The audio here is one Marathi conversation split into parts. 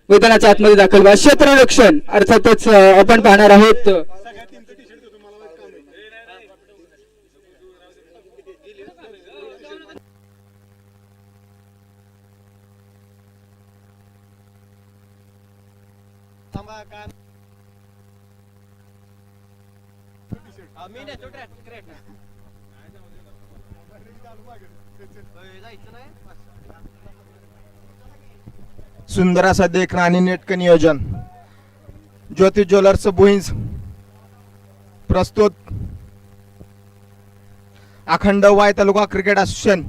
मैदानाच्या आतमध्ये दाखल व्हा. क्षेत्ररक्षण अर्थातच आपण पाहणार आहोत सुंदर असा देखणं आणि नेटकं नियोजन. ज्योती ज्वेलर्स भुईंज प्रस्तुत अखंड Wai taluka cricket association.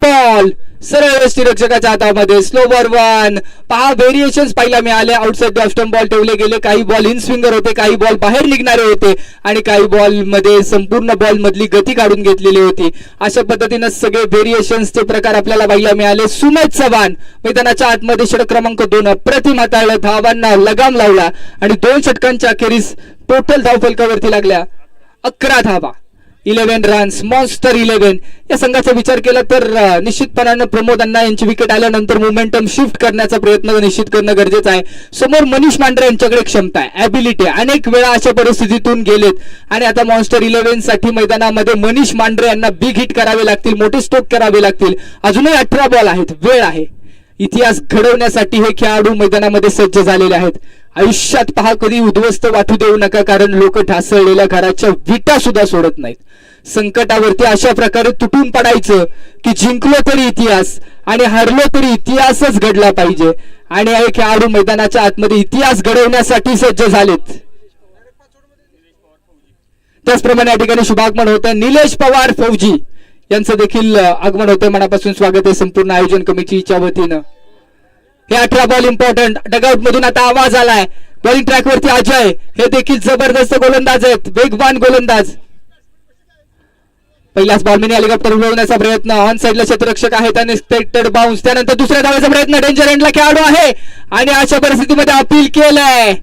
Ball सरळ यष्टीरक्षकाच्या हातामध्ये. Slow ball one. पहा व्हेरिएशन्स पाहायला मिळाले. Outside the off stump ball ठेवले गेले. काही बॉल इन स्विंगर होते, काही बॉल बाहेर निघणारे होते आणि काही बॉल मध्ये संपूर्ण बॉल मधली गती काढून घेतलेली होती. अशा पद्धतीने सगळे व्हेरिएशन्सचे प्रकार आपल्याला पाहायला मिळाले. सुमेध चव्हाण मैदानाच्या आतमध्ये षटक क्रमांक 2 अप्रतिम हाताळलं. धावांना लगाम लावला आणि 2 षटकांच्या अखेरीस टोटल धावफलकावरती लागल्या 11 धावा. 11 रन्स. मॉन्स्टर 11 या संघाचा विचार केला तर निश्चितपणाने प्रमोद अण्णा यांची विकेट आल्यानंतर मोमेंटम शिफ्ट करण्याचा प्रयत्न निश्चित करणं गरजेचं आहे. समोर मनीष मांढरे यांच्याकडे क्षमता आहे, ॲबिलिटी. अनेक वेळा अशा परिस्थितीतून गेलेत आणि आता मॉन्स्टर 11 साठी मैदानामध्ये मनीष मांढरे यांना बिग हिट करावे लागतील, मोठे स्ट्रोक करावे लागतील. अजूनही 18 बॉल आहेत, वेळ आहे. इतिहास घडवण्यासाठी हे खेळाडू मैदानामध्ये सज्ज झालेले आहेत. आयुष्यात पहा कधी उद्ध्वस्त वाटू देऊ नका, कारण लोक ढासळलेल्या घराच्या विटा सुद्धा सोडत नाहीत. संकटावरती अशा प्रकारे तुटून पडायचं की जिंकलो तरी इतिहास आणि हरलो तरी इतिहासच घडला पाहिजे. आणि हे खेळाडू मैदानाच्या आतमध्ये इतिहास घडवण्यासाठी सज्ज झालेत. त्याचप्रमाणे या ठिकाणी शुभागमन होतं. निलेश पवार फौजी यांचं देखील आगमन होतं. मनापासून स्वागत आहे संपूर्ण आयोजन कमिटीच्या वतीनं. हे 18 बॉल इम्पॉर्टंट. डगआउट मधून आता आवाज आलाय. बॉलिंग ट्रॅक वरती अजय हे देखील जबरदस्त गोलंदाज आहेत, वेगवान गोलंदाज. पहिल्याच बॉलमध्ये हेलिकॉप्टर उडवण्याचा प्रयत्न. ऑन साइडला क्षेत्ररक्षक आहेत आणि एक्सपेक्टेड बाउन्स. त्यानंतर दुसऱ्या धावाचा प्रयत्न. डेंजर एंडला खेळाडू आहे आणि अशा परिस्थितीमध्ये अपील केलंय.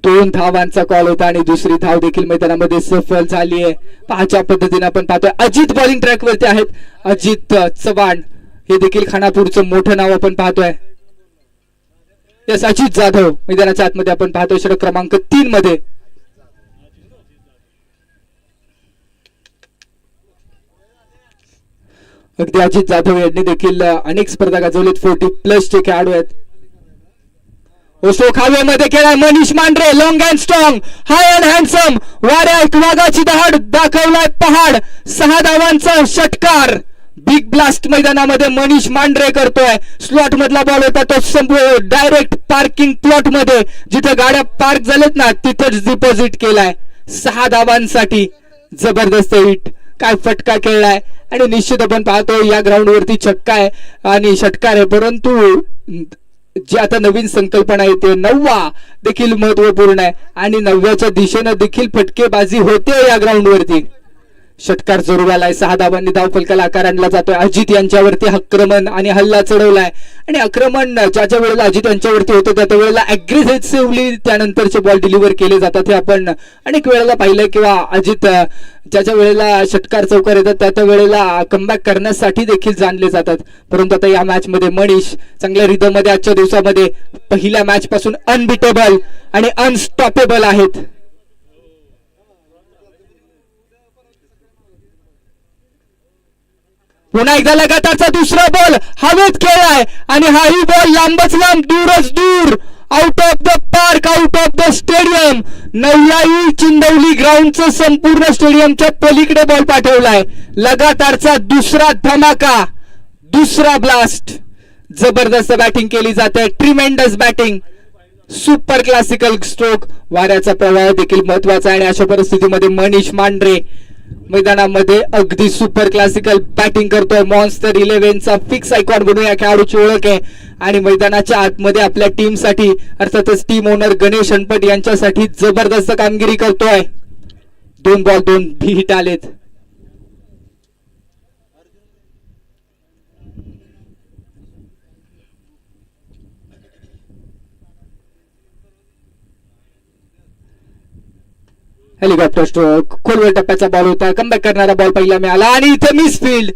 दोन धावांचा कॉल होता आणि दुसरी धाव देखील मैदानामध्ये सफल झाली आहे. पाहाच्या पद्धतीने आपण पाहतोय अजित बॉलिंग ट्रॅक वरती आहेत. अजित चव्हाण हे देखील खानापूरचं मोठं नाव आपण पाहतोय. यस, अजित जाधव मैदानाच्या आतमध्ये आपण पाहतोय षटक क्रमांक 3 मध्ये. अगदी अजित जाधव यांनी देखील अनेक स्पर्धा गाजवलेत. 40+ चे खेळाडू आहेत. ओशोक हवेमध्ये खेळाय Manish Mandhare. Long and strong, high and handsome. वाघाची दहाड दाखवलाय पहाड. 6 धावांचा षटकार. बिग ब्लास्ट मैदानामध्ये मनीष मांढरे करतोय. स्लॉट मधला बॉल होता तो डायरेक्ट पार्किंग प्लॉट मध्ये जिथे गाड्या पार्क झालेत ना तिथेच डिपॉझिट केलाय. 6 धावांसाठी जबरदस्त हिट. काय फटका खेळलाय आणि निश्चित आपण पाहतो या ग्राउंड वरती छक्का आहे आणि षटकार आहे, परंतु जी आता नवीन संकल्पना येते 9वा देखील महत्वपूर्ण आहे आणि 9व्याच्या दिशेने देखील फटकेबाजी होते या ग्राउंड वरती. षटकार जरूर आलाय. 6 धावांनी धाव फलकाला आकार आणला जातोय. अजित यांच्यावरती आक्रमण आणि हल्ला चढवलाय आणि आक्रमण ज्या वेळेला अजित यांच्यावरती होतं त्या वेळेला अग्रेसिव्हली त्यानंतरचे बॉल डिलिव्हर केले जातात. हे आपण अनेक वेळेला पाहिलंय किंवा अजित ज्या वेळेला षटकार चौकार येतात त्या वेळेला कमबॅक करण्यासाठी देखील जाणले जातात. परंतु आता या मॅच मध्ये मनीष चांगल्या रिदम मध्ये आजच्या दिवसामध्ये पहिल्या मॅच पासून अनबिटेबल आणि अनस्टॉपेबल आहेत. पुन्हा एकदा लगातारचा दुसरा बॉल हवेत खेळलाय आणि हाही बॉल लांबच लांब दूरच दूर. Out of the park, out of the stadium. Navlai Chindvali ग्राउंडचं संपूर्ण स्टेडियमच्या पलीकडे बॉल पाठवलाय. लगातारचा दुसरा धमाका, दुसरा ब्लास्ट. जबरदस्त बॅटिंग केली जाते. Tremendous batting, super classical stroke. वाऱ्याचा प्रवाह देखील महत्वाचा आहे आणि अशा परिस्थितीमध्ये मनीष मांढरे मैदानामध्ये अगदी सुपर क्लासिकल बॅटिंग करतोय. मॉन्स्टर 11चा फिक्स आयकॉन बनून या खेळाडूची ओळख आहे आणि मैदानाच्या आतमध्ये आपल्या टीम साठी अर्थातच टीम ओनर गणेश हनपट यांच्यासाठी जबरदस्त कामगिरी करतोय. 2 बॉल 2 हिट आलेत. हेलिकॉप्टर स्ट्रोक, खोलवर टप्प्याचा बॉल होता, कमबॅक करणारा बॉल पहिला मिळाला आणि इथे मिस फील्ड.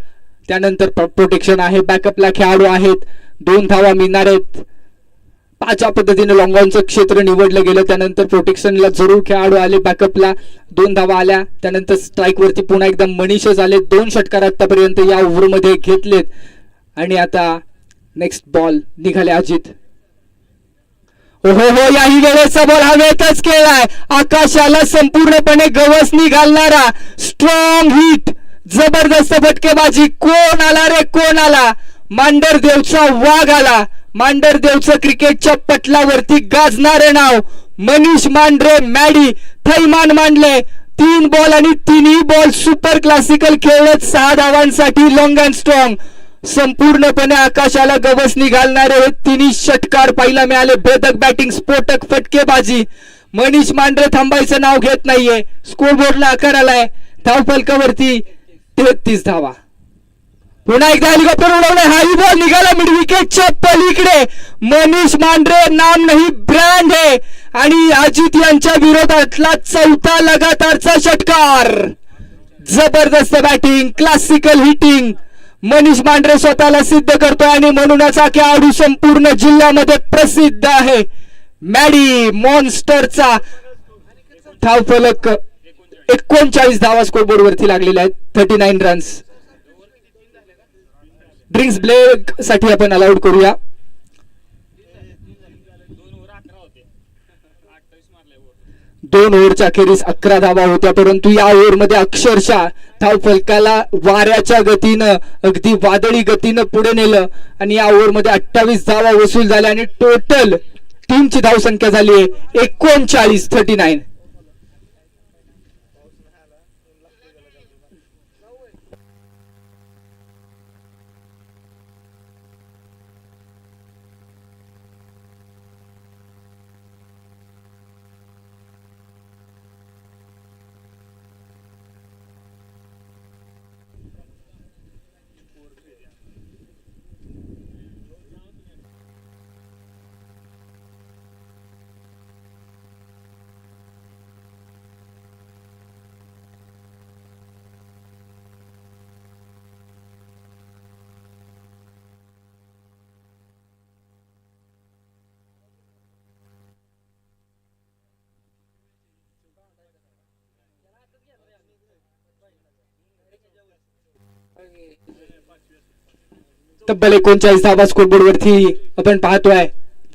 त्यानंतर प्रोटेक्शन आहे, बॅकअपला खेळाडू आहेत, 2 धावा मिळणार आहेत. 5 पद्धतीने लॉंग ऑनचं क्षेत्र निवडलं गेलं. त्यानंतर प्रोटेक्शनला जरूर खेळाडू आले, बॅकअपला 2 धावा आल्या. त्यानंतर स्ट्राईक वरती पुन्हा एकदा मनीष झाले. 2 षटकार आतापर्यंत या ओव्हरमध्ये घेतलेत आणि आता नेक्स्ट बॉल निघाले अजित. हो याही वेळेचा बॉल हवेतच खेळलाय. आकाशाला संपूर्णपणे गवसणी घालणारा स्ट्रॉंग हिट, जबरदस्त फटकेबाजी. कोण आला रे कोण आला? मांढरदेवचा वाघ आला. मांढरदेवचं क्रिकेटच्या पटलावरती गाजणारे नाव मनीष मांढरे मॅडी थैमान मांडले. 3 बॉल आणि 3ही बॉल सुपर क्लासिकल खेळत 6 धावांसाठी लॉंग अँड स्ट्रॉंग. संपूर्णपणे आकाशाला गवसणी घालणारे हे 3ही षटकार पाहायला मिळाले. भेदक बॅटिंग, स्फोटक फटकेबाजी. मनीष मांढरे थांबायचं नाव घेत नाहीये. स्कोरबोर्डला आकार आलाय. धावफलकावरती 33 धावा. पुन्हा एकदा हेलिकॉप्टर उडवणे. हाही बॉल निघाला मिड विकेटच्या पलीकडे. मनीष मांढरे नाम नाही ब्रँड आहे आणि अजित यांच्या विरोधातला 4था लगातारचा षटकार. जबरदस्त batting, classical hitting. Manish Mandhare स्वतःला सिद्ध करतोय आणि म्हणूनच हा खेळाडू संपूर्ण जिल्ह्यामध्ये प्रसिद्ध आहे. मॅडी मॉन्स्टरचा धावफलक 39 धावा स्कोरबोर्ड वरती लागलेल्या आहेत. 39 रन्स. ड्रिंक्स ब्रेक साठी आपण अलाउड करूया. दोन ओव्हरच्या अखेरीस 11 धावा होत्या, परंतु या ओव्हरमध्ये अक्षरशः धावफलकाला वाऱ्याच्या गतीनं, अगदी वादळी गतीनं पुढे नेलं आणि या ओव्हरमध्ये 28 धावा वसूल झाल्या आणि टोटल टीमची धावसंख्या झाली आहे 39. तब्बल 39 धावा स्कोरबोर्ड वरती आपण पाहतोय.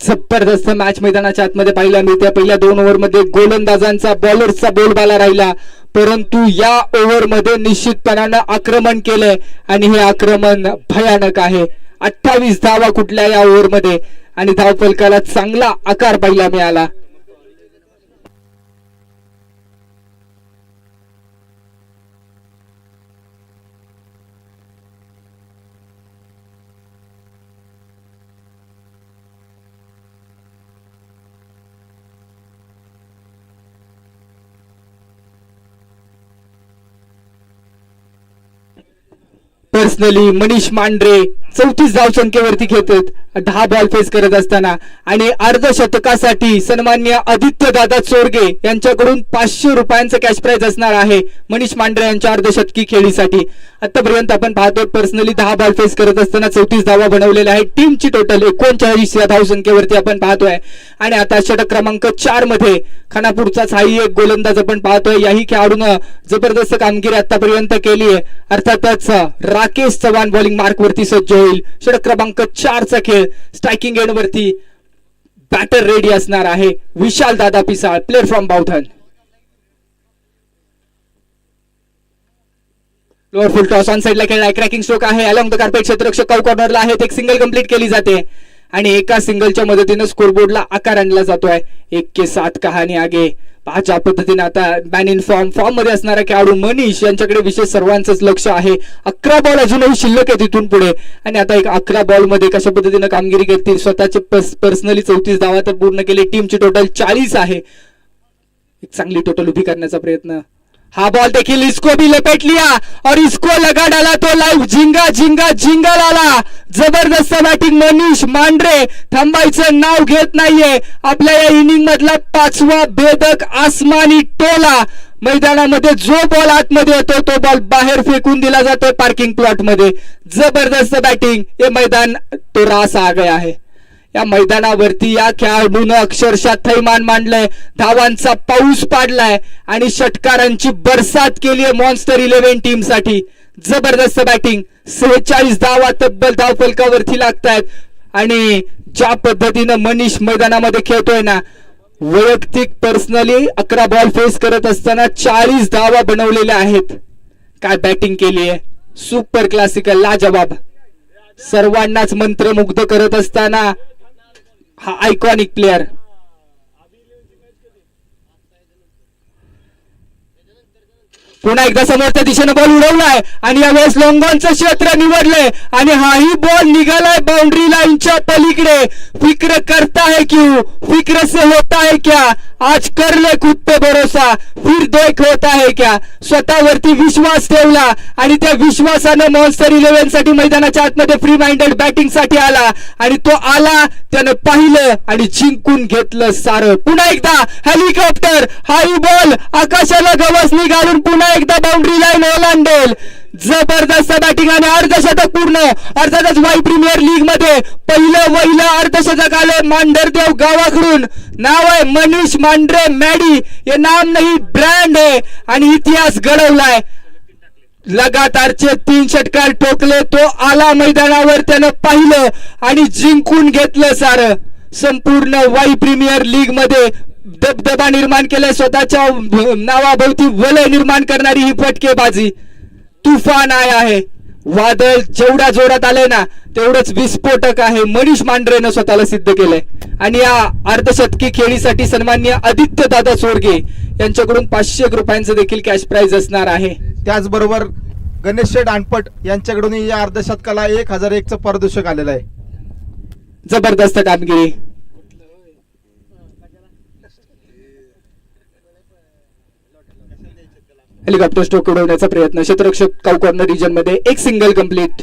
जबरदस्त मॅच मैदानाच्या आतमध्ये पाहायला मिळते. पहिल्या 2 ओव्हरमध्ये गोलंदाजांचा बॉलर्सचा बोलबाला राहिला, परंतु या ओव्हरमध्ये निश्चितपणानं आक्रमण केलंय आणि हे आक्रमण भयानक आहे. 28 धावा कुठल्या या ओव्हरमध्ये आणि धावफलकाला चांगला आकार पाहायला मिळाला. पर्सनली मनीष मांढरे 34 धावसंख्येवरती खेळतात 10 बॉल फेस करत असताना आणि अर्धशतकासाठी सन्माननीय आदित्य दादा चोरगे यांच्याकडून 500 रुपयांचं कॅश प्राइज असणार आहे मनीष मांढरे यांच्या अर्धशतकी खेळीसाठी. आतापर्यंत आपण पाहतो पर्सनली 10 बॉल फेस करत असताना 34 धावा बनवलेल्या आहेत. टीमची टोटल 39 या धावसंख्येवरती आपण पाहतोय आणि आता षटक क्रमांक 4 मध्ये खानापूरचाच हाही एक गोलंदाज आपण पाहतोय. याही खेळाडूनं जबरदस्त कामगिरी आतापर्यंत केली आहे. अर्थातच राकेश चव्हाण बॉलिंग मार्क वरती सज्ज होईल. षटक क्रमांक 4 चा खेळ स्ट्रायकिंग एंड वरती बॅटर रेडी असणार आहे विशाल दादा Pisal, player from Bavdhan. Lower full toss on साइडला खेळलाय. क्रॅकिंग स्ट्रोक आहे. अलॉंग द कार्पेट क्षेत्ररक्षक कॉल कॉर्नरला आहेत. एक सिंगल कंप्लीट केली जाते आणि एका सिंगलच्या मदतीने स्कोरबोर्डला आकार आणला जातोय. 1 के 7 कहाणी आगे. पाचच्या पद्धतीने आता मॅन इन फॉर्म मध्ये असणारा खेळाडू मनीष यांच्याकडे विशेष सर्वांचंच लक्ष आहे. 11 बॉल अजूनही शिल्लक आहे तिथून पुढे आणि आता एक 11 बॉल मध्ये कशा पद्धतीने कामगिरी करतील. स्वतःचे पर्सनली 34 धावा तर पूर्ण केली. टीमची टोटल 40 आहे. एक चांगली टोटल उभी करण्याचा प्रयत्न. हा बॉल देखील इसको भी लपेट लिया और इसको लगा डाला तो लाइव झिंगा झिंगा झिंगा लाला. जबरदस्त बॅटिंग मनीष मांढरे थांबायचं नाव घेत नाहीये. आपल्या या इनिंग मधला 5वा भेदक आसमानी टोला मैदानामध्ये जो बॉल आतमध्ये येतो तो बॉल बाहेर फेकून दिला जातोय पार्किंग प्लॉट मध्ये. जबरदस्त बॅटिंग. हे मैदान तो रास आ गया आहे. या मैदानावरती या खेळाडूनं अक्षरशः थैमान मांडलंय, धावांचा पाऊस पाडलाय आणि षटकारांची बरसात केली आहे मॉन्स्टर 11 टीम साठी. जबरदस्त बॅटिंग. 46 धावा तब्बल धाव फलकावरती लागतायत आणि ज्या पद्धतीनं मनीष मैदानामध्ये खेळतोय ना, वैयक्तिक पर्सनली 11 बॉल फेस करत असताना 40 धावा बनवलेल्या आहेत. काय बॅटिंग केली आहे. सुपर क्लासिकल, लाजवाब. सर्वांनाच मंत्रमुग्ध करत असताना हा आयकॉनिक प्लेअर. पुन्हा एकदा समोरच्या दिशेने बॉल उडवलाय आणि यावेळेस लॉंगॉनचं क्षेत्र निवडलंय आणि हाही बॉल निघालाय बाउंड्री लाईनच्या पलीकडे. फिक्र करता है क्यों, फिक्र से होता है क्या, आज कर ले खुद पे भरोसा, फिर देख होता है क्या. स्वतःवरती विश्वास ठेवला आणि त्या विश्वासानं मॉन्स्टर 11 साठी मैदानाच्या आतमध्ये फ्री माइंडेड बॅटिंग साठी आला आणि तो आला, त्यानं पाहिलं आणि जिंकून घेतलं सारं. पुन्हा एकदा हेलिकॉप्टर, हाही बॉल आकाशाला गवसणी घालून पुन्हा एकदा बाउंड्री लाईन ओलांडेल. जबरदस्त बॅटिंग आणि अर्धशतक पूर्ण. अर्थातच वाई प्रीमियर लीग मध्ये पहिलं अर्धशतक आलं मांढरदेव गावाकडून. नाव आहे मनीष मांढरे मॅडी. हे नाम नाही, ब्रँड आहे आणि इतिहास घडवलाय. लगातारचे 3 षटकार ठोकले. तो आला मैदानावर, त्यानं पाहिलं आणि जिंकून घेतलं सारं. संपूर्ण वाई प्रीमियर लीग मध्ये दबदबा निर्माण केलाय. स्वतःच्या नावाभोवती वलय निर्माण करणारी ही फटकेबाजी. तुफान आया आहे. वादळ जेवढ्या जोरात आलंय ना, तेवढंच विस्फोटक आहे. मनीष मांढरेनं स्वतःला सिद्ध केलंय आणि या अर्धशतकी खेळीसाठी सन्माननीय आदित्य दादा चोरगे यांच्याकडून 500 रुपयांचं देखील कॅश प्राइज असणार आहे. त्याचबरोबर गणेश शेठ अनपट यांच्याकडून या अर्धशतकाला 1001चं पारितोषिक आलेलं आहे. जबरदस्त कामगिरी. हेलिकॉप्टर स्ट्रोक उडवण्याचा प्रयत्न. क्षेत्ररक्षक काउ कॉर्नर रिजन मध्ये एक सिंगल कंप्लीट.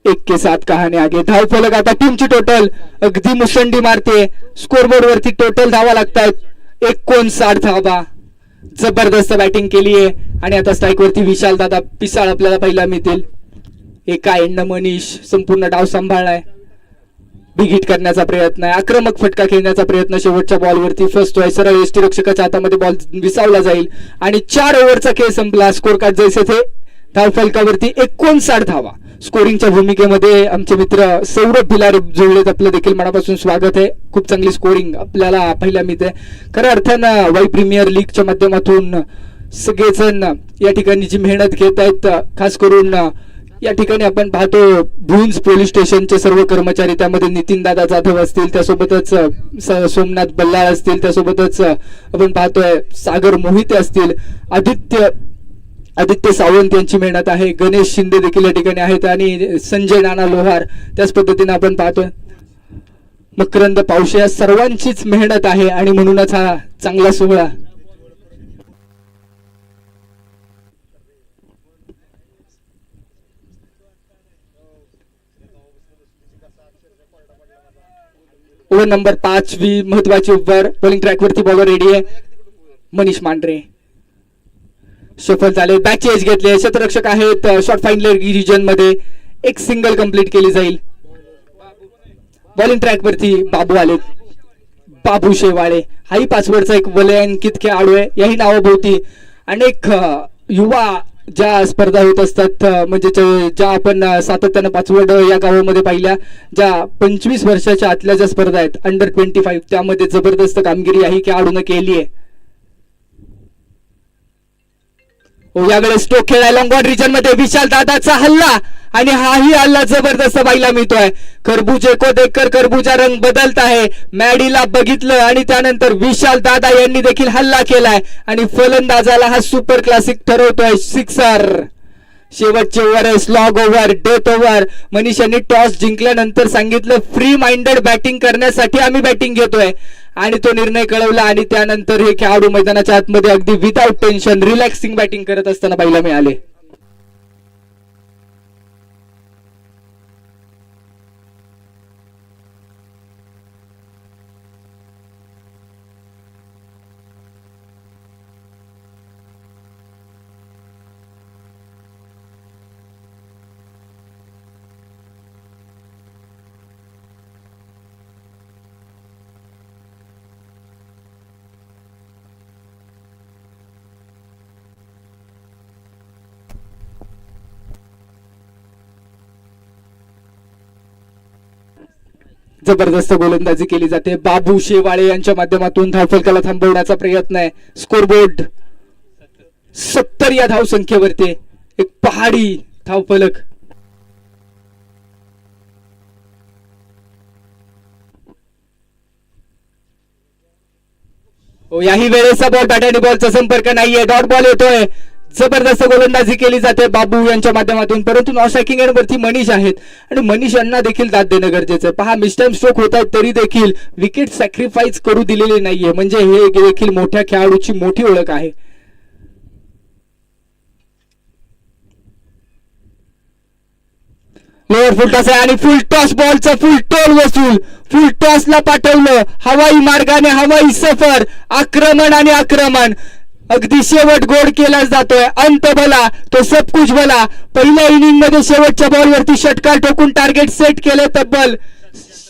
1 के 7 कहाणी आगे. धाव फलक आता टीमची टोटल अगदी मुसंडी मारते. स्कोरबोर्ड वरती टोटल धावा लागतात 59 धावा. जबरदस्त बॅटिंग केली आहे आणि आता स्ट्राईक वरती विशाल दादा पिसाळ आपल्याला पहिला मिळतील. एका एंड मनीष संपूर्ण डाव सांभाळलाय. बिग हिट करण्याचा प्रयत्न आहे, आक्रमक फटका खेळण्याचा प्रयत्न. शेवटच्या बॉलवरती फर्स्ट आहे. सरळ एसटी रक्षकाच्या हातामध्ये बॉल विसावला जाईल आणि 4 ओव्हरचा खेळ संपला. स्कोर कार्ड जैसे थे. धाव फलकावरती 59 धावा. स्कोरिंगच्या भूमिकेमध्ये आमचे मित्र सौरभ भिलारे जुळलेत. आपलं देखील मनापासून स्वागत आहे. खूप चांगली स्कोरिंग आपल्याला पाहायला मिळते. खऱ्या अर्थानं वाई प्रीमियर लीगच्या माध्यमातून सगळेजण या ठिकाणी जी मेहनत घेत आहेत, खास करून या ठिकाणी आपण पाहतो भुंज पोलीस स्टेशनचे सर्व कर्मचारी, त्यामध्ये नितीन दादा जाधव असतील, त्यासोबतच सोमनाथ बल्लाळ असतील, त्यासोबतच आपण पाहतोय सागर मोहिते असतील, आदित्य सावंत यांची मेहनत आहे, गणेश शिंदे देखील या ठिकाणी आहेत आणि संजय नाना लोहार. त्याच पद्धतीने आपण पाहतोय मकरंद पावशे. या सर्वांचीच मेहनत आहे आणि म्हणूनच हा चांगला सोहळा. ओव्हर नंबर 5 महत्वाची ओव्हर. बॉलिंग ट्रॅक वरती बॉलर रेडी आहे मनीष मांढरे. सफल झाले. बॅक चेंज घेतले. क्षेत्ररक्षक आहेत शॉर्ट फाईन लेग रिजन मध्ये. एक सिंगल कंप्लीट केली जाईल. बॉलिंग ट्रॅक वरती बाबू आले, बाबू शेवाळे. हाही पाचवडचा एक वलयांकित खेळाडू आहे. याही नावाभोवती अनेक युवा ज्या स्पर्धा होत असतात, म्हणजे ज्या आपण सातत्यानं पाचवड या गावामध्ये पाहिल्या, ज्या 25 वर्षाच्या आतल्या ज्या स्पर्धा आहेत अंडर 25, त्यामध्ये जबरदस्त कामगिरी याही खेळाडूनं केली आहे. यावेळेस स्ट्रोक खेळाय लॉंग बॉल रिजन मध्ये. विशाल दादाचा हल्ला आणि हाही हल्ला जबरदस्त पाहायला मिळतोय. खरबुजे को देखकर खरबुजा रंग बदलत आहे. मॅडीला बघितलं आणि त्यानंतर विशाल दादा यांनी देखील हल्ला केलाय आणि फलंदाजाला हा सुपर क्लासिक ठरवतोय. सिक्सर. शेवटचे ओव्हर आहे, slog over, death over. Manish यांनी टॉस जिंकल्यानंतर सांगितलं फ्री माइंडेड बॅटिंग करण्यासाठी आम्ही बॅटिंग घेतोय आणि तो निर्णय कळवला आणि त्यानंतर हे खेळाडू मैदानाच्या आतमध्ये अगदी विदाउट टेन्शन रिलॅक्सिंग बॅटिंग करत असताना पाहायला मिळाले. जबरदस्त गोलंदाजी केली जाते. बाबू शेवाळे यांच्या माध्यमातून धावफलकाला थांबवण्याचा प्रयत्न आहे. स्कोरबोर्ड 70 या धावसंख्येवरती एक पहाडी धावफलक. याही वेळेचा बॉल बॅट आणि बॉलचा संपर्क नाहीये. डॉट बॉल येतोय. जबरदस्त गोलंदाजी केली जाते बाबू यांच्या माध्यमातून, परंतु नॉन स्ट्रायकिंग एंड वरती मनीष आहेत आणि मनीष यांना देखील दाद देणं गरजेचं आहे. पहा, मिस्टाईम स्ट्रोक होत आहेत तरी देखील विकेट सॅक्रिफाईस करू दिलेली नाहीये, म्हणजे हे देखील मोठ्या खेळाडूची मोठी ओळख आहे. लोअर फुल टॉस आहे आणि फुल टॉस बॉलचा फुल टोल वसूल. फुल टॉसला पाठवलं. हवाई मार्गाने हवाई सफर. आक्रमण आणि आक्रमण. अगदी शेवट गोड केला जातोय. अंत भला तो सब कुछ भला. पहिल्या इनिंग मध्ये शेवटच्या बॉलवरती षटकार ठोकून टार्गेट सेट केलं. तब्बल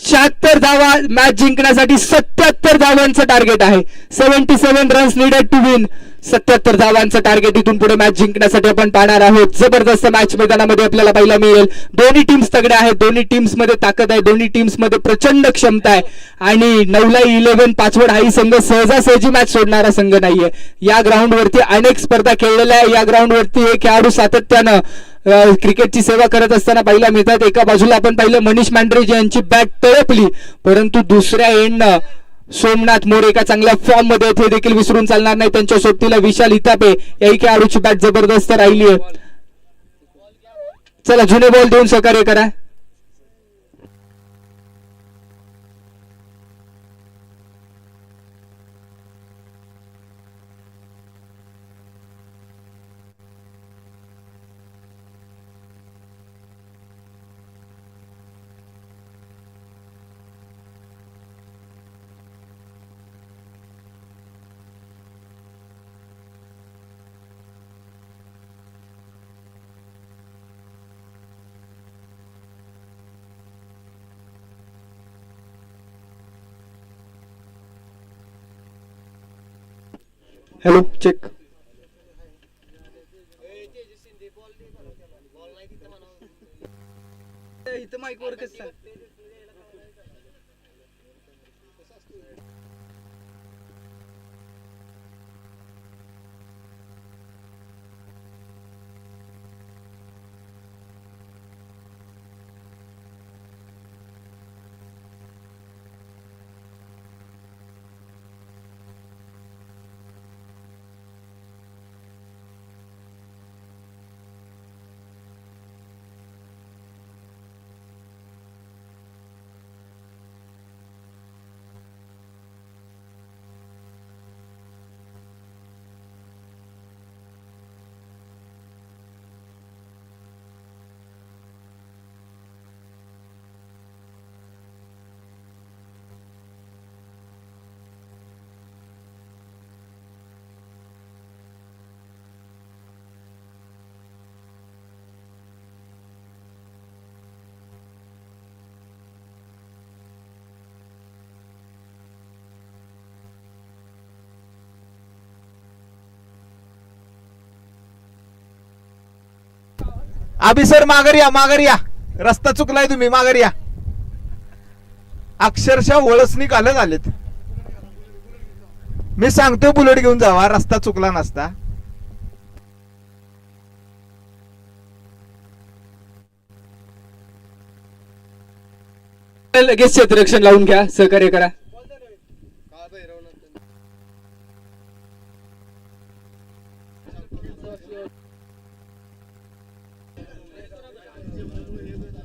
76 धावा मॅच जिंकण्यासाठी 77 धावांचं टार्गेट आहे. 77 रन्स नीडेड टू विन. 77 धावांचं टार्गेट इथून पुढे मॅच जिंकण्यासाठी आपण पाहणार आहोत. जबरदस्त मॅच मैदानामध्ये आपल्याला पाहायला मिळेल. दोन्ही टीम्स तगड्या आहेत. दोन्ही टीम्स मध्ये ताकद आहे. दोन्ही टीम्स मध्ये प्रचंड क्षमता आहे आणि 9ला11 पाचवड हाही संघ सहजासहजी मॅच सोडणारा संघ नाहीये. या ग्राउंड वरती अनेक स्पर्धा खेळलेल्या आहे. या ग्राउंड वरती हे खेळाडू सातत्यानं क्रिकेटची सेवा करत असताना पाहायला मिळतात. एका बाजूला आपण पाहिलं मनीष मांढरे यांची बॅट तळपली, परंतु दुसऱ्या एंडनं सोमनाथ मोरे एका चांगल्या फॉर्म मध्ये हे देखील विसरून चालणार नाही. त्यांच्या सोबतीला विशाल हितापे याही खेळाडूची बॅट जबरदस्त राहिली आहे. चला जुने बॉल देऊन सहकार्य करा. Hello, check. इथं माईक वर कसं अभि सर माघारी या, माघारी या. रस्ता चुकलाय, तुम्ही माघारी या. अक्षरशः वळसनी कालच आलेत. मी सांगतोय बुलेट घेऊन जावा, रस्ता चुकला नसता. लगेच क्षेत्ररक्षण लावून घ्या, सहकार्य करा.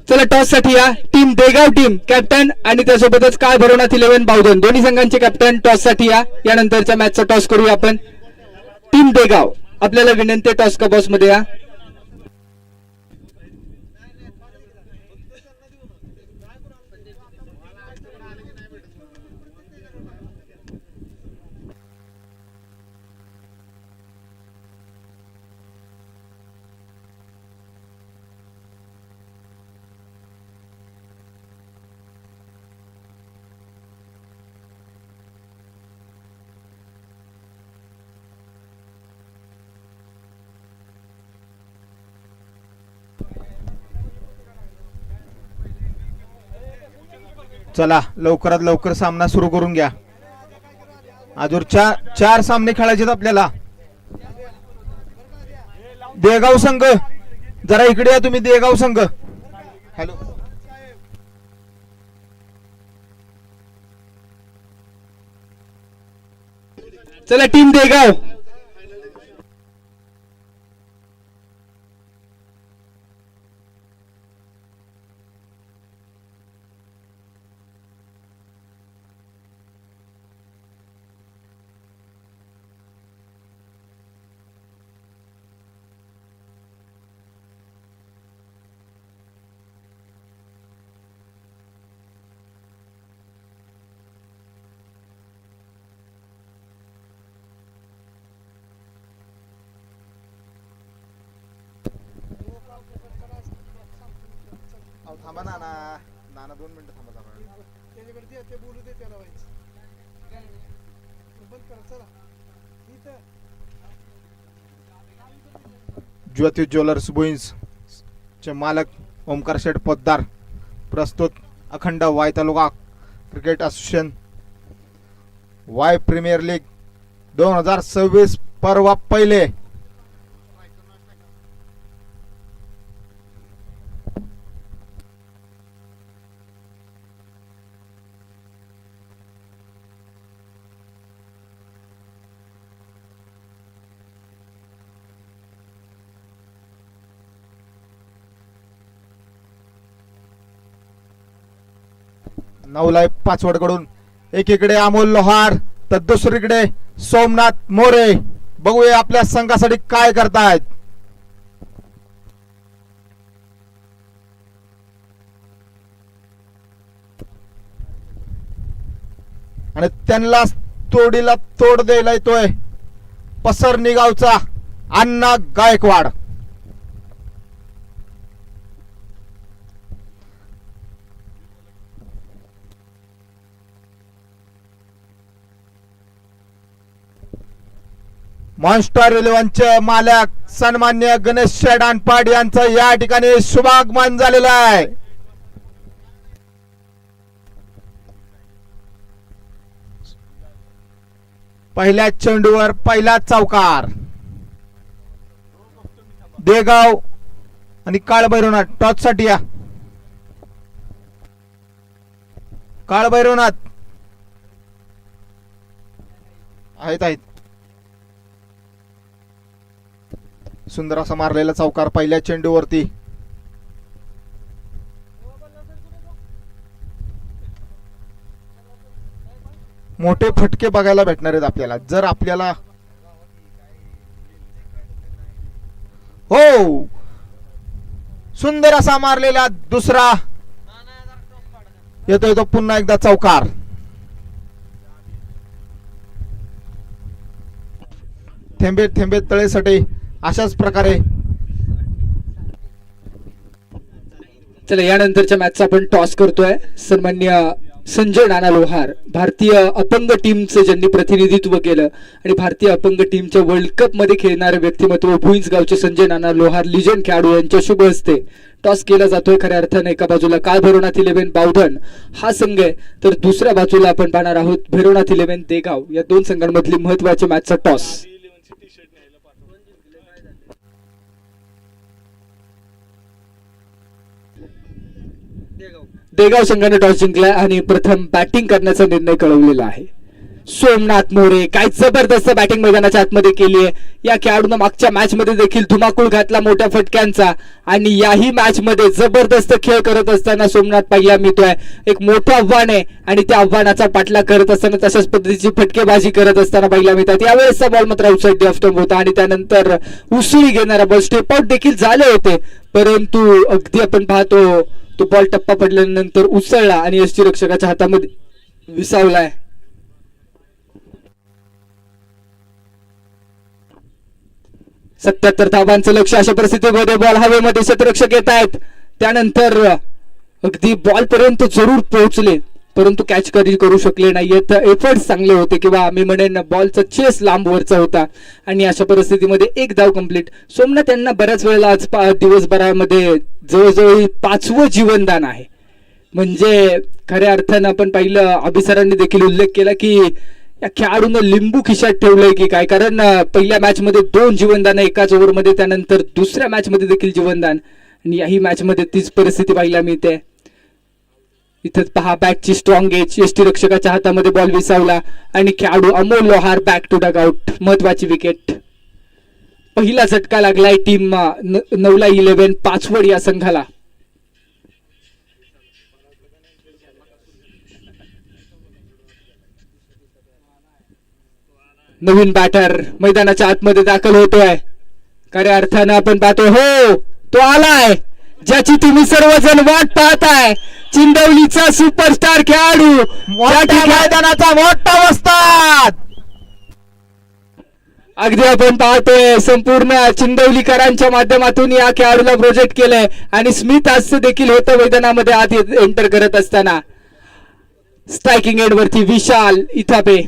चला टॉस साठी या. टीम देगाव टीम कॅप्टन आणि त्यासोबतच काय भरवण्यात 11 बावधन दोन्ही संघांचे कॅप्टन टॉस साठी या. यानंतरच्या मॅचचा टॉस करूया आपण. टीम देगाव आपल्याला विनंती, टॉस का बॉस मध्ये या. चला लवकरात लवकर सामना सुरू करून घ्या. अजून चार सामने खेळायचे आहेत आपल्याला. देगाव संघ जरा इकडे या तुम्ही. देगाव संघ हॅलो. चला टीम देगाव. थांबा नाना 2 मिनिटं थांबा. ज्योती ज्वेलर्स भुईंज चे मालक ओमकार शेठ पोद्दार प्रस्तुत अखंड Wai taluka cricket association Wai premier league 2026 पर्व पहिले. नवलाई पाचवड कडून एकीकडे अमोल लोहार तर दुसरीकडे सोमनाथ मोरे. बघूया आपल्या संघासाठी काय करतायत. आणि त्यांना तोडीला तोड द्यायला येतोय पसरणी गावचा अण्णा गायकवाड. मॉन्स्टर 11चे मालक सन्मान्य गणेश शेठ अनपाड यांचं या ठिकाणी शुभागमन झालेलं आहे. पहिल्या चेंडूवर पहिला चौकार. देगाव आणि काळभैरवनाथ टॉस साठी या. काळभैरवनाथ आहेत. सुंदर असा मारलेला चौकार पहिल्या चेंडूवरती. मोठे फटके बघायला भेटणार आहेत आपल्याला जर आपल्याला. हो सुंदर असा मारलेला दुसरा येतोय तो पुन्हा एकदा चौकार. थेंबे थेंबे तळे सटे अशाच प्रकारे. चला यानंतरच्या मॅचचा आपण टॉस करतोय. सन्मान्य संजय नाना लोहार भारतीय अपंग टीमचं ज्यांनी प्रतिनिधित्व केलं आणि भारतीय अपंग टीमच्या वर्ल्ड कप मध्ये खेळणारे व्यक्तिमत्व भुईंज गावचे संजय नाना लोहार लिजंड खेळाडू यांच्या शुभ हस्ते टॉस केला जातोय. खऱ्या अर्थाने एका बाजूला काळभैरवनाथ 11 बावधन हा संघ आहे तर दुसऱ्या बाजूला आपण पाहणार आहोत भैरवनाथ 11 देगाव. या दोन संघांमधली महत्वाच्या मॅचचा टॉस. देगाव संघाने टॉस जिंकलाय आणि प्रथम बॅटिंग करण्याचा निर्णय कळवलेला आहे. सोमनाथ मोरे काय जबरदस्त बॅटिंग मैदानाच्या आतमध्ये केली आहे. या खेळाडूंना मागच्या मॅच मध्ये देखील धुमाकूळ घातला मोठ्या फटक्यांचा आणि याही मॅच मध्ये जबरदस्त खेळ करत असताना सोमनाथ पहिला मिळतोय. एक मोठं आव्हान आहे आणि त्या आव्हानाचा पाठलाग करत असताना तशाच पद्धतीची फटकेबाजी करत असताना पहिला मिळतात. यावेळेसचा बॉल मात्र आउटसाइड दी ऑफ स्टंप होता आणि त्यानंतर उसळी घेणारा बॉल स्टेप आउट देखील झाले होते परंतु अगदी आपण पाहतो तो बॉल टप्पा पडल्यानंतर उसळला आणि यष्टीरक्षकाच्या हातामध्ये विसावलाय. सत्याहत्तर धावांचं लक्ष. अशा परिस्थितीमध्ये बॉल हवेमध्ये क्षेत्ररक्षक येत आहेत त्यानंतर अगदी बॉल पर्यंत जरूर पोहोचले परंतु कॅच करू शकले नाहीयेत. एफर्ट्स चांगले होते किंवा मी म्हणेन बॉलचा चेस लांब वरचा होता आणि अशा परिस्थितीमध्ये एक धाव कंप्लीट. सोमनाथ यांना बऱ्याच वेळेला आज दिवसभरामध्ये जवळजवळ 5वं जीवनदान आहे. म्हणजे खऱ्या अर्थानं आपण पाहिलं, अभिसरांनी देखील उल्लेख केला की या खेळाडूनं लिंबू खिशात ठेवलंय की काय, कारण पहिल्या मॅच मध्ये 2 जीवनदान एकाच ओव्हरमध्ये, त्यानंतर दुसऱ्या मॅच मध्ये देखील जीवनदान, आणि याही मॅच मध्ये तीच परिस्थिती पाहायला मिळते. इथंच पहा बॅकची स्ट्रॉंग एज, यष्टीरक्षकाच्या हातामध्ये बॉल विसावला आणि खेळाडू Amol Lohar back to Doug out. महत्वाची विकेट. पहिला झटका लागलाय टीम 9-11 पाचवड या संघाला. नवीन बॅटर मैदानाच्या आतमध्ये दाखल होतोय. खऱ्या अर्थानं आपण पाहतो, हो तो आलाय ज्याची तुम्ही सर्वजण वाट पाहताय. चिंदवलीचा सुपरस्टार खेळाडू, मैदानाचा मोठा वस्ताद. अगदी आपण पाहतोय संपूर्ण चिंदवलीकरांच्या माध्यमातून या खेळाडूला प्रोजेक्ट केलंय आणि स्मिथ हास्य देखील होतं मैदानामध्ये आत एंटर करत असताना. स्ट्रायकिंग एंड वरती विशाल इथापे.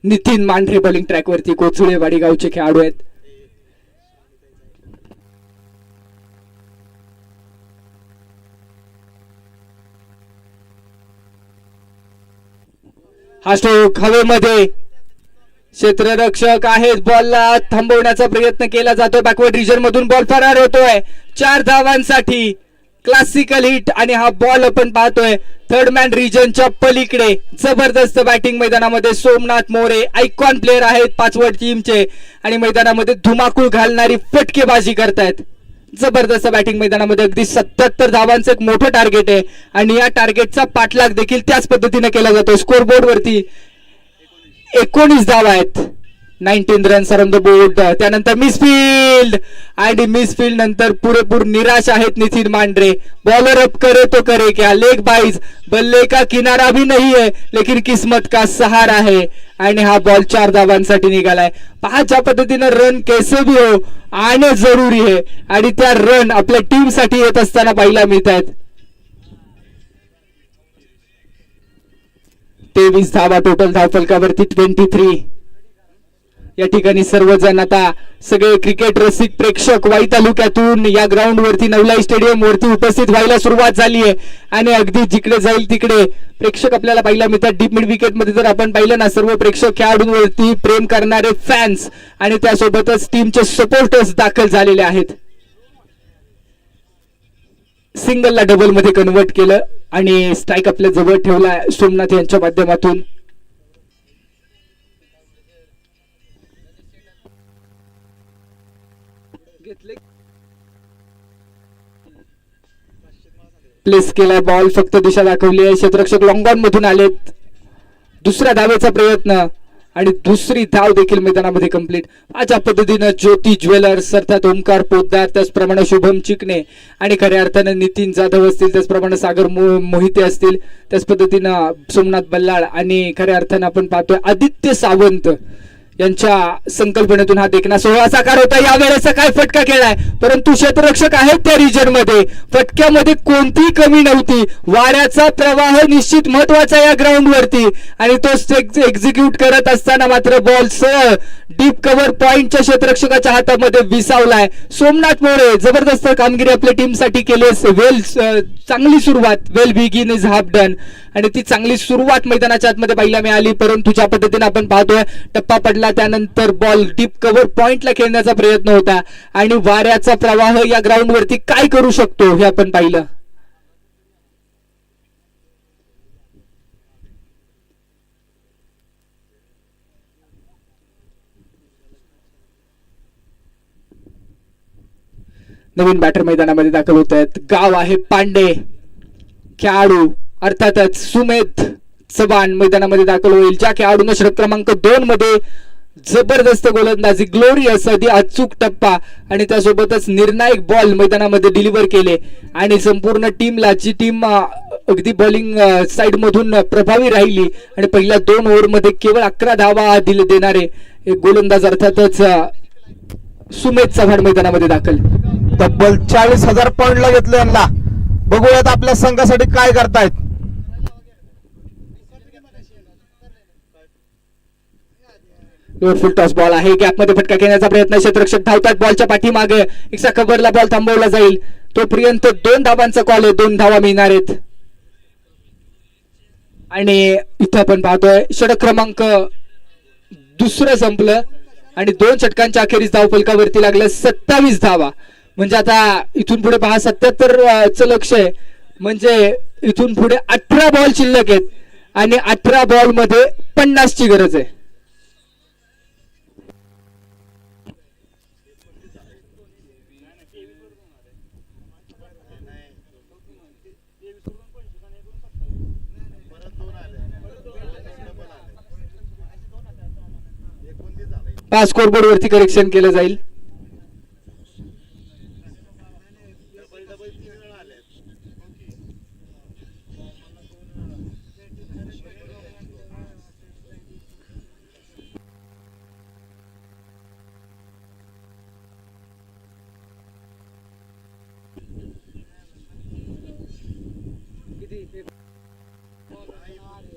नितीन मांढरे बॉलिंग ट्रॅक वरती, कोचुळेवाडी गावचे खेळाडू आहेत. हा स्ट्रोक हवेमध्ये, क्षेत्ररक्षक आहेत, बॉलला थांबवण्याचा प्रयत्न केला जातो. बॅकवर्ड रिजन मधून बॉल फरार होतोय 4 धावांसाठी. क्लासिकल हिट आणि हा बॉल आपण पाहतोय थर्ड मॅन रिजनच्या पलीकडे. जबरदस्त बॅटिंग मैदानामध्ये. सोमनाथ मोरे आयकॉन प्लेअर आहेत पाचवड टीमचे आणि मैदानामध्ये धुमाकूळ घालणारी फटकेबाजी करतायत. जबरदस्त बॅटिंग मैदानामध्ये. अगदी 77 धावांचं एक मोठं टार्गेट आहे आणि या टार्गेटचा पाठलाग देखील त्याच पद्धतीने केला जातो. स्कोर बोर्ड वरती 19 धावा आहेत. 19 रन्स ऑन द बोर्ड. त्यानंतर मिसफील्ड आणि मिसफील्ड नंतर पुरेपूर निराश आहेत नितीन मांढरे. बॉलर अप करे तो करे क्या, लेग बाइज, बल्ले का किनारा भी नहीं है लेकिन किस्मत का सहारा है. आणि हा बॉल 4 धावांसाठी निघालाय. पहा ज्या पद्धतीनं रन कैसे भी हो आणे जरुरी है आणि त्या रन आपल्या टीम साठी येत असताना पाहायला मिळत आहेत. 23 धावा टोटल धावफलकावरती 23. या ठिकाणी सर्वजण आता सगळे क्रिकेट रसिक प्रेक्षक वाई तालुक्यातून या ग्राउंड वरती नवलाई स्टेडियम वरती उपस्थित व्हायला सुरुवात झाली आहे आणि अगदी जिकडे जाईल तिकडे प्रेक्षक आपल्याला पाहायला मिळतात. डीप मिड विकेट मध्ये जर आपण पाहिलं ना, सर्व प्रेक्षक खेळाडूंवरती प्रेम करणारे फॅन्स आणि त्यासोबतच टीमचे सपोर्टर्स दाखल झालेले आहेत. सिंगलला डबल मध्ये कन्वर्ट केलं आणि स्ट्राईक आपल्या जवळ ठेवला सोमनाथ यांच्या माध्यमातून. प्लेस केलाय बॉल, फक्त दिशा दाखवली आहे. क्षेत्ररक्षक लॉंग ऑन मधून आलेत. दुसऱ्या धावेचा प्रयत्न आणि दुसरी धाव देखील मैदानामध्ये कंप्लीट. अशा पद्धतीनं ज्योती ज्वेलर्स अर्थात ओमकार पोद्दार, त्याचप्रमाणे शुभम चिकणे आणि खऱ्या अर्थानं नितीन जाधव असतील, त्याचप्रमाणे सागर मोहिते असतील, त्याच पद्धतीनं सोमनाथ बल्लाळ आणि खऱ्या अर्थानं आपण पाहतोय आदित्य सावंत यांच्या संकल्पनेतून हा देखना सोहळा साकार होता. यावेळेस काय फटका खेळाय, परंतु क्षेत्ररक्षक आहेत त्या रिजन मध्ये. फटक्यामध्ये कोणतीही कमी नव्हती. वाऱ्याचा प्रवाह निश्चित महत्वाचा या ग्राउंड वरती आणि तो एक्झिक्यूट करत असताना मात्र बॉल सरळ डीप कव्हर पॉइंटच्या क्षेत्ररक्षकाच्या हातामध्ये विसावलाय. सोमनाथ मोरे जबरदस्त कामगिरी आपल्या टीम साठी केली. वेल चांगली सुरुवात, वेल बिगिन इज हाफ डन आणि ती चांगली सुरुवात मैदानाच्या आतमध्ये पाहायला मिळाली. परंतु ज्या पद्धतीने आपण पाहतोय टप्पा पडला, त्यानंतर बॉल डीप कव्हर पॉइंटला खेळण्याचा प्रयत्न होता आणि वाऱ्याचा प्रवाह या ग्राउंड वरती काय करू शकतो हे आपण पाहिलं. नवीन बॅटर मैदानामध्ये दाखल होत आहेत. गाव आहे पांडे. खेळाडू अर्थातच सुमेध चव्हाण मैदानामध्ये दाखल होईल. ज्या खेळाडूने षटक क्रमांक 2 मध्ये जबरदस्त गोलंदाजी, ग्लोरियस अगदी अचूक टप्पा आणि त्यासोबतच निर्णायक बॉल मैदानामध्ये डिलिव्हर केले आणि संपूर्ण टीमला, जी टीम अगदी बॉलिंग साइड मधून प्रभावी राहिली आणि पहिल्या 2 ओव्हर मध्ये केवळ 11 धावा देणारे एक गोलंदाज अर्थातच सुमेध चव्हाण मैदानामध्ये दाखल. तब्बल 40,000 पॉइंटला घेतलं यांना. बघूयात आपल्या संघासाठी काय करतायत. लोअर फुल टॉस बॉल आहे, गॅपमध्ये फटका घेण्याचा प्रयत्न, क्षेत्ररक्षक धावतात बॉलच्या पाठीमागे, एक्स्ट्रा कव्हरला बॉल थांबवला जाईल, तोपर्यंत 2 धावांचा कॉल आहे, 2 धावा मिळणार आहेत. आणि इथं आपण पाहतोय षटक क्रमांक दुसरं संपलं आणि 2 षटकांच्या अखेरीस धावफलकावरती लागलं 27 धावा. म्हणजे आता इथून पुढे पहा 77 चं लक्ष आहे, म्हणजे इथून पुढे 18 बॉल शिल्लक आहेत आणि 18 बॉल मध्ये 50 ची गरज आहे. स्कोरबोर्ड वरती करेक्शन केलं जाईल.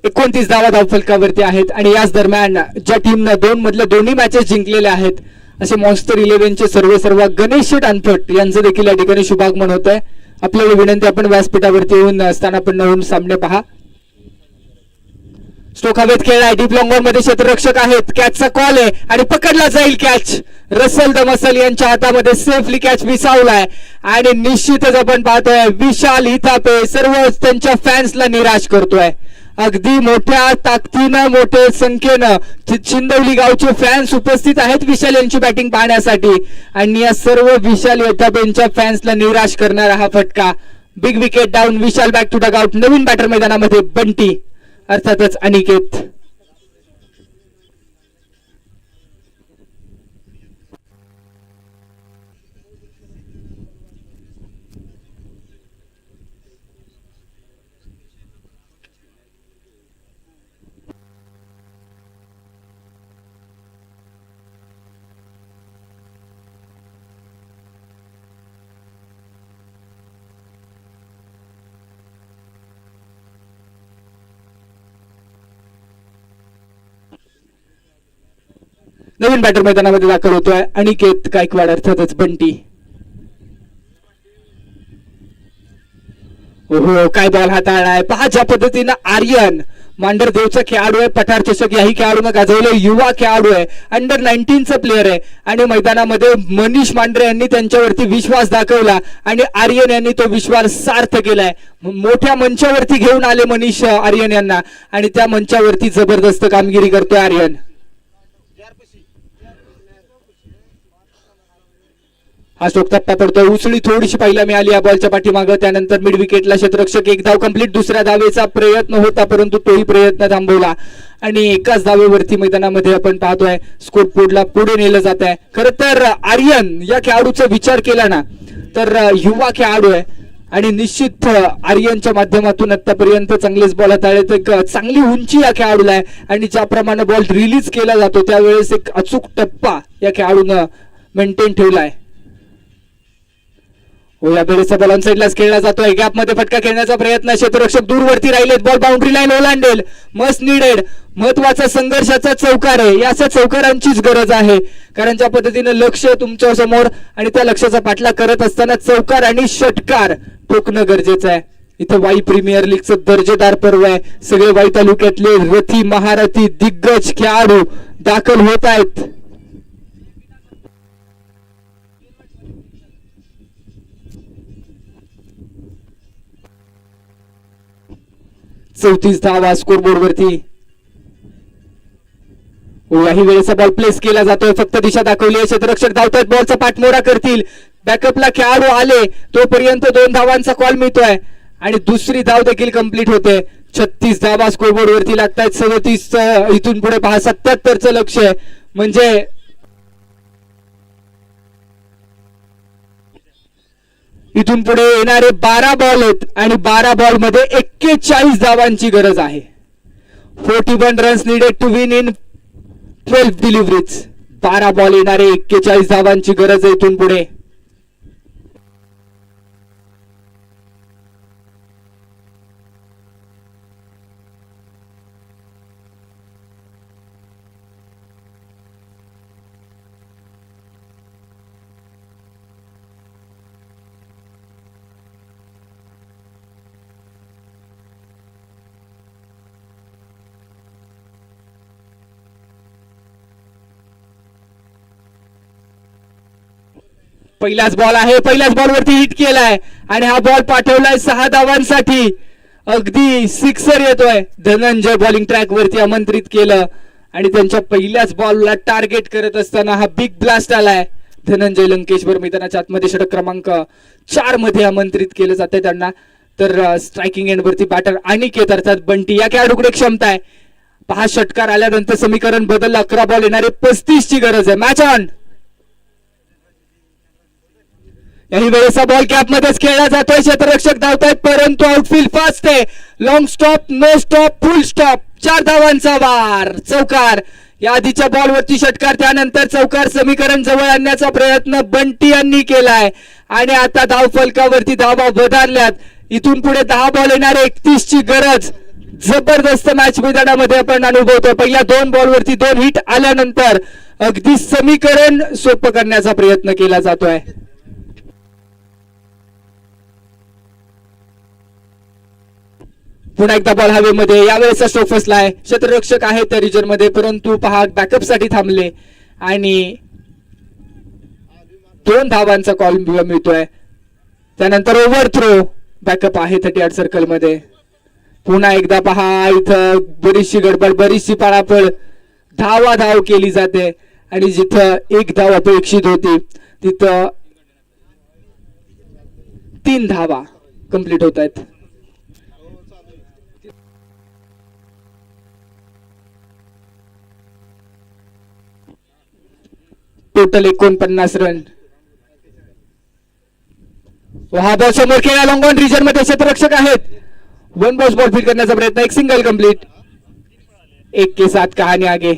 एकोणतीस धावा धावफलकावरती आहेत आणि याच दरम्यान ज्या टीमनं 2 मधल्या दोन्ही मॅचेस जिंकलेल्या आहेत असे मॉन्स्टर 11चे सर्व गणेश अनफट यांचं देखील या ठिकाणी शुभागमन होत आहे. आपल्याला विनंती, आपण व्यासपीठावरती येऊन स्थानापन्न होऊन सामने पहा. स्टोक हवेत खेळलाय, डीप लॉंग मध्ये क्षेत्ररक्षक आहेत, कॅचचा कॉल आहे आणि पकडला जाईल कॅच. रसल दमसल यांच्या हातामध्ये सेफली कॅच विसावलाय आणि निश्चितच आपण पाहतोय विशाल हितापे सर्व त्यांच्या फॅन्सला निराश करतोय. अगदी मोठ्या ताकदीनं मोठ्या संख्येनं चिंदवली गावचे फॅन्स उपस्थित आहेत विशाल यांची बॅटिंग पाहण्यासाठी आणि या सर्व विशाल हितापेंच्या फॅन्सला निराश करणारा हा फटका. Big wicket down, Vishal back to dugout. नवीन बॅटर मैदानामध्ये बंटी अर्थातच अनिकेत. नवीन बॅटर मैदानामध्ये दाखल होतोय अनिकेत गायकवाड अर्थातच बंटी. ओहो, काय बॉल हाताळलाय पहा. ज्या पद्धतीनं आर्यन मांडरदेवचा खेळाडू आहे, पठार चषक याही खेळाडूनं गाजवलं, युवा खेळाडू आहे, अंडर 19चा प्लेअर आहे आणि मैदानामध्ये मनीष मांढरे यांनी त्यांच्यावरती विश्वास दाखवला आणि आर्यन यांनी तो विश्वास सार्थ केलाय. मोठ्या मंचावरती घेऊन आले मनीष आर्यन यांना आणि त्या मंचावरती जबरदस्त कामगिरी करतोय आर्यन. हा स्ट्रोक टप्पा पडतोय, उचली थोडीशी पाहायला मिळाली या बॉलच्या पाठीमागं. त्यानंतर मिड विकेटला क्षेत्ररक्षक 1 धाव कंप्लीट. दुसऱ्या धावेचा प्रयत्न होता परंतु तोही प्रयत्न थांबवला आणि एकाच धावेवरती मैदानामध्ये आपण पाहतोय स्कोर बोर्डला पुढे नेलं जात आहे. खरं तर आर्यन या खेळाडूचा विचार केला ना तर युवा खेळाडू आहे आणि निश्चित आर्यनच्या माध्यमातून आतापर्यंत चांगलेच बॉल हाताळले, एक चांगली उंची या खेळाडूला आहे आणि ज्याप्रमाणे बॉल रिलीज केला जातो त्यावेळेस एक अचूक टप्पा या खेळाडूनं मेंटेन ठेवला आहे. या वेळेचा बॉल ऑन साइडलाच खेळला जातोय, गॅप मध्ये फटका खेळण्याचा प्रयत्न, क्षेत्ररक्षक दूरवरती राहिलेत, बॉल बाउंड्री लाईन ओलांडेल, मस्ट नीडेड. महत्वाचा संघर्षाचा चौकार आहे, या चौकारांचीच गरज आहे कारण ज्या पद्धतीने लक्ष तुमच्या समोर आणि त्या लक्ष्याचा पाठलाग करत असताना चौकार आणि षटकार ठोकणं गरजेचं आहे. इथं वाई प्रीमियर लीगचं दर्जेदार पर्व आहे, सगळे वाई तालुक्यातले रथी महारथी दिग्गज खेळाडू दाखल होत आहेत. चौतीस धावा स्कोरबोर्ड वरती. याही वेळेचा बॉल प्लेस केला जातोय, फक्त दिशा दाखवली आहे, क्षेत्ररक्षक धावतात, बॉलचा पाठमोरा करतील, बॅकअपला खेळाडू आले तोपर्यंत 2 धावांचा कॉल मिळतोय आणि दुसरी धाव देखील कंप्लीट होते. 36 धावा स्कोरबोर्ड वरती लागतायत. 37 इथून पुढे पहा 77चं लक्ष आहे, म्हणजे इथून पुढे येणारे 12 बॉल आहेत आणि 12 बॉल मध्ये 41 धावांची गरज आहे. 41 runs needed to win in 12 deliveries. 12 ball येणारे 41 धावांची गरज आहे इथून पुढे. पहिलाच बॉल आहे, पहिल्याच बॉलवरती हिट केलाय आणि हा बॉल पाठवलाय 6 धावांसाठी. अगदी सिक्सर येतोय. धनंजय बॉलिंग ट्रॅक वरती आमंत्रित केलं आणि त्यांच्या पहिल्याच बॉलला टार्गेट करत असताना हा बिग ब्लास्ट आलाय. धनंजय लंकेश्वर मैदानाच्या आतमध्ये षटक क्रमांक 4 मध्ये आमंत्रित केलं जाते त्यांना. तर स्ट्रायकिंग एंड वरती बॅटर अनिकेत अर्थात बंटी या खेळाडूकडे क्षमता आहे. 5 षटकार आल्यानंतर समीकरण बदललं. 11 बॉल येणारे 35 ची गरज आहे. Match on. याही वेळेचा बॉल कॅप मध्येच खेळला जातोय. क्षेत्ररक्षक धावतायत परंतु आउटफील्ड फास्ट आहे. Long stop, no stop, full stop. 4 धावांचा वार. चौकार. या आधीच्या बॉलवरती षटकार, त्यानंतर चौकार. समीकरण जवळ आणण्याचा प्रयत्न बंटी यांनी केलाय आणि आता धाव फलकावरती धावा वधारल्यात. इथून पुढे 10 बॉल येणारे 31 ची गरज. जबरदस्त मॅच मैदानामध्ये आपण अनुभवतोय. पहिल्या 2 बॉलवरती 2 हिट आल्यानंतर अगदी समीकरण सोपं करण्याचा प्रयत्न केला जातोय. पुन्हा एकदा बॉल हवेमध्ये. यावेळेचा स्ट्रोक फसलाय. क्षेत्ररक्षक आहे त्या रिजन मध्ये परंतु पहा बॅकअप साठी थांबले आणि 2 धावांचा कॉल मिळतोय. त्यानंतर ओव्हर थ्रो. बॅकअप आहे 38 सर्कल मध्ये. पुन्हा एकदा पहा इथं बरीचशी गडबड, बरीचशी पळापळ. धाव केली जाते आणि जिथं 1 धाव अपेक्षित होती तिथं 3 धावा कंप्लीट होत आहेत. Total 49 run. हा बॉल समोर खेळला लॉंग ऑन रिजन मध्ये. क्षेत्ररक्षक आहेत. 1 बॉल फील्ड करण्याचा प्रयत्न. एक सिंगल कंप्लीट. 1 के 7 कहाणी आगे.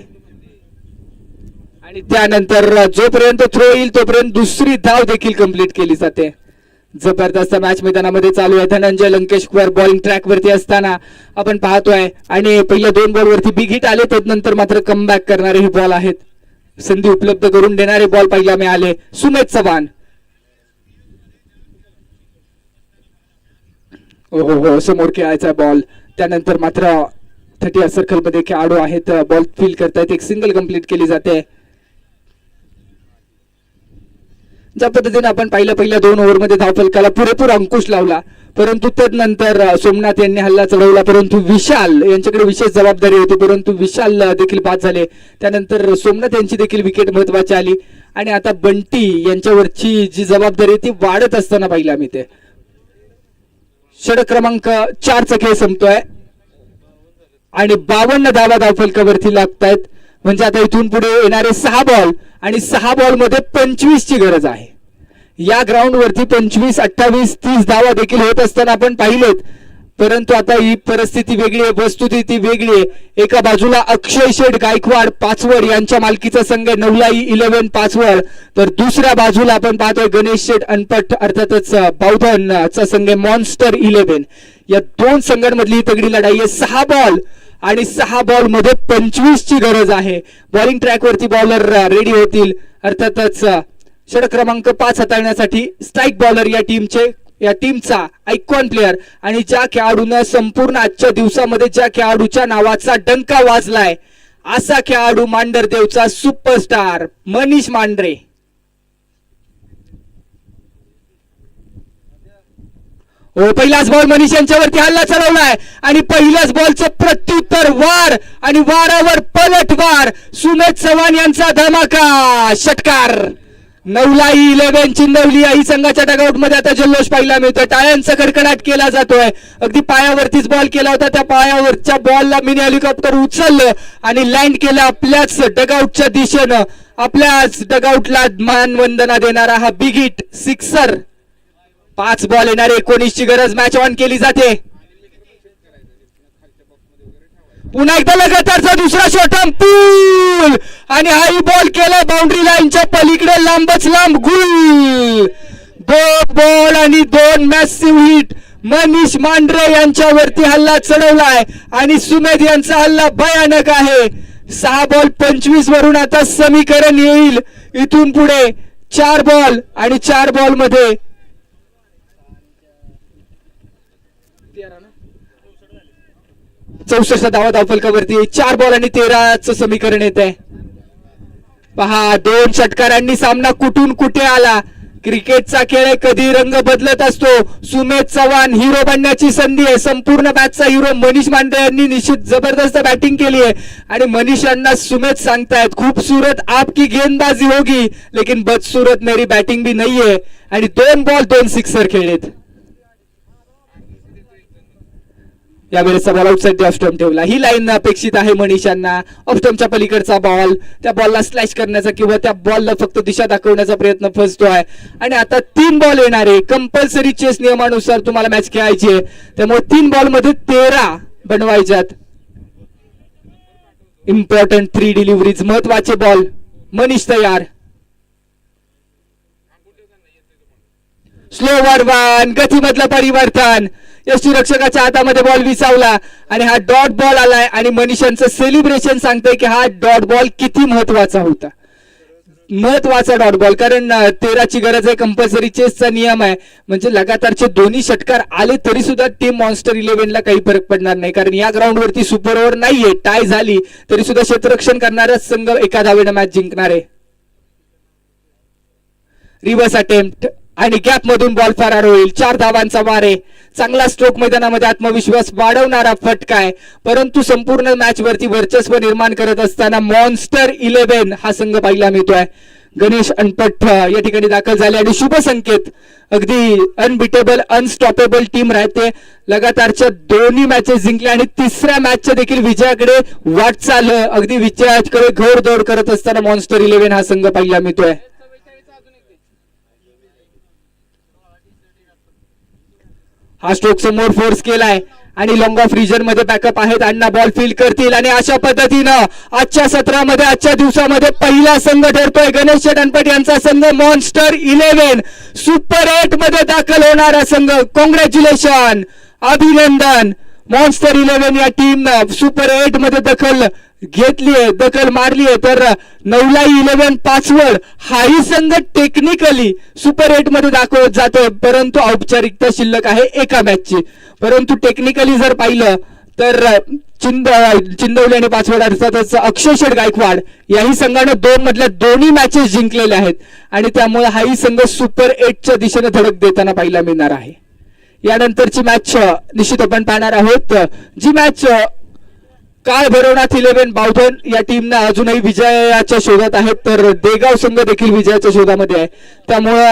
आणि त्यानंतर जोपर्यंत थ्रो येईल तोपर्यंत दुसरी धाव देखील कंप्लीट केली जाते. जबरदस्त मॅच मैदानामध्ये चालू आहे. धनंजय लंकेश्वर बॉलिंग ट्रॅक वरती असताना आपण पाहतोय आणि पहिल्या 2 बॉल वरती बिग हिट आले. त्यानंतर मात्र कमबॅक करणारे हे बॉल आहेत. संधी उपलब्ध करून देणारे बॉल पहिला मिळाले. सुमेध चव्हाण. हो समोर खेळायचा बॉल. त्यानंतर मात्र 30 सर्कल मध्ये खेळाडू आहेत. बॉल फील्ड करतायत. एक सिंगल कंप्लीट केली जाते. ज्या पद्धतीने आपण पहिल्या 2 ओव्हरमध्ये धावफलकाला पुरेपूर अंकुश लावला परंतु त्यानंतर सोमनाथ यांनी हल्ला चढवला परंतु विशाल यांच्याकडे विशेष जबाबदारी होती परंतु विशाल देखील बाद झाले. त्यानंतर सोमनाथ यांची देखील विकेट महत्वाची आली आणि आता बंटी यांच्यावरची जी जबाबदारी ती वाढत असताना पाहिला मी ते. षटक क्रमांक 4 चा खेळ संपतोय आणि 52 धावा धावफलकावरती लागतायत. म्हणजे आता इथून पुढे येणारे 6 बॉल आणि 6 बॉल मध्ये 25 ची गरज आहे. या ग्राउंड वरती 25, 28, 30 धावा देखील होत असताना आपण पाहिलेत परंतु आता ही परिस्थिती वेगळी आहे. वस्तुस्थिती वेगळी आहे. एका बाजूला अक्षय शेठ गायकवाड पाचवड यांच्या मालकीचा संघ नवलाई 11 पाचवड तर दुसऱ्या बाजूला आपण पाहतोय गणेश शेठ अनपट अर्थातच बावधनचा संघ मॉन्स्टर 11. या 2 संघांमधली तगडी लढाई आहे. 6 बॉल आणि 6 बॉल मध्ये 25 ची गरज आहे. बॉलिंग ट्रॅक वरती बॉलर रेडी होतील. अर्थातच षटक क्रमांक 5 हाताळण्यासाठी स्ट्राईक बॉलर या टीमचा आयकॉन प्लेअर आणि ज्या खेळाडूनं संपूर्ण आजच्या दिवसामध्ये ज्या खेळाडूच्या नावाचा डंका वाजलाय असा खेळाडू मांढरदेवचा सुपरस्टार मनीष मांढरे. हो पहिलाच बॉल मनीष यांच्यावरती हल्ला चढवलाय आणि पहिल्याच बॉलचं प्रत्युत्तर वार आणि वारावर पलटवार. सुमेध चव्हाण यांचा धमाका षटकार. नवलाई 11 चिंदवली याही संघाच्या डगआउट मध्ये आता जल्लोष पाहायला मिळतोय. टाळ्यांचा कडकडाट केला जातोय. अगदी पायावरतीच बॉल केला होता. त्या पायावरच्या बॉलला मिनी हेलिकॉप्टर उचललं आणि लँड केलं आपल्याच डगआउटच्या दिशेनं. आपल्याच डगआउटला मानवंदना देणारा हा बिग हिट सिक्सर. 5 बॉल येणारे 19 ची गरज. मॅच ऑन केली जाते. पुन्हा एकदा लगातारचा दुसरा शॉट पूल आणि हाई बॉल केला बाउंड्री लाईनच्या पलीकडे लांबच लांब गुल. 2 बॉल आणि 2 मॅसिव्ह हिट. मनीष मांढरे यांच्यावरती हल्ला चढवलाय आणि सुमेध यांचा हल्ला भयानक आहे. 6 बॉल 25 वरून आता समीकरण येईल. इथून पुढे 4 बॉल आणि 4 बॉल मध्ये 64 धावा धावफलकावरती. 4 बॉल आणि 13चं समीकरण येत आहे. पहा 2 षटकारांनी सामना कुठून कुठे आला. क्रिकेटचा खेळ आहे, कधी रंग बदलत असतो. सुमेध चव्हाण हिरो बनण्याची संधी आहे. संपूर्ण मॅचचा हिरो मनीष मांडे यांनी निश्चित जबरदस्त बॅटिंग केली आहे आणि मनीष यांना सुमेध सांगतायत खूबसूरत आपकी गेंदबाजी होगी लेकिन बदसूरत मेरी बॅटिंग भी नहीं है. आणि 2 बॉल 2 सिक्सर खेळलेत. यावेळेसचा बॉल आउटसाइड ऑफ स्टंप ठेवला. ही लाईन अपेक्षित आहे मनीषांना. ऑफ स्टंपच्या पलीकडचा बॉल, त्या बॉलला स्लॅश करण्याचा किंवा त्या बॉलला फक्त दिशा दाखवण्याचा प्रयत्न फसतोय. आणि आता 3 बॉल येणार आहे. कंपल्सरी चेस नियमानुसार तुम्हाला मॅच खेळायची आहे, त्यामुळे 3 बॉल मध्ये 13 बनवायच्यात. इम्पॉर्टंट 3 डिलिव्हरीज, महत्वाचे बॉल. मनीष तयार. स्लोवर वन, गतीमधलं परिवर्तन. यष्टीरक्षकाच्या हातामध्ये बॉल विसावला आणि हा डॉट बॉल आलाय आणि मनीषांचं सेलिब्रेशन सांगतंय की हा डॉट बॉल किती महत्वाचा होता. महत्वाचा डॉट बॉल, कारण 13 ची गरज आहे. कंपल्सरी चेसचा नियम आहे, म्हणजे लगातारचे दोन्ही षटकार आले तरी सुद्धा टीम मॉन्स्टर 11 ला काही फरक पडणार नाही, कारण या ग्राउंड वरती सुपर ओव्हर नाहीये. टाय झाली तरी सुद्धा क्षेत्ररक्षण करणारा संघ एका धावेनं मॅच जिंकणार आहे. रिव्हर्स अटेम्प्ट आणि गॅप मधून बॉल फरार होईल. 4 धावांचा वार आहे. चांगला स्ट्रोक, मैदानामध्ये आत्मविश्वास वाढवणारा फटका आहे, परंतु संपूर्ण मॅच वरती वर्चस्व निर्माण करत असताना मॉन्स्टर 11 हा संघ पाहायला मिळतोय. गणेश अनपठ या ठिकाणी दाखल झाले आणि शुभ संकेत. अगदी अनबिटेबल अनस्टॉपेबल टीम राहते. लगातारच्या दोन्ही मॅचेस जिंकल्या आणि 3ऱ्या मॅचच्या देखील विजयाकडे वाटचाल, अगदी विजयाकडे घोडदौड करत असताना मॉन्स्टर 11 हा संघ पाहायला मिळतोय. हा स्ट्रोक समोर फोर्स केलाय आणि लॉंग ऑफ रिजन मध्ये बॅकअप आहेत. अण्णा बॉल फील्ड करतील आणि अशा पद्धतीनं आजच्या सत्रामध्ये, आजच्या दिवसामध्ये पहिला संघ ठरतोय गणेश अनपट यांचा संघ मॉन्स्टर 11 सुपर 8 मध्ये दाखल होणारा संघ. कॉंग्रॅच्युलेशन, अभिनंदन. मॉन्स्टर 11 या टीमनं सुपर 8 मध्ये दखल घेतलीये, दखल मारलीये. तर नवलाई 11 पाचवड हाही संघ टेक्निकली सुपर 8 मध्ये दाखवत जातोय, परंतु औपचारिकता शिल्लक आहे एका मॅचची. परंतु टेक्निकली जर पाहिलं तर चिंदवली आणि पाचवड अर्थातच अक्षय शेठ गायकवाड याही संघाने 2 मधल्या दोन्ही मॅचेस जिंकलेल्या आहेत आणि त्यामुळे हाही संघ सुपर 8च्या दिशेने धडक देताना पाहायला मिळणार आहे. यानंतरची मॅच निश्चित आपण पाहणार आहोत, जी मॅच काळ भैरवनाथ 11 बावधन या टीमना अजूनही विजयाच्या शोधात आहेत, तर देगाव संघ देखील विजयाच्या शोधामध्ये आहे. त्यामुळे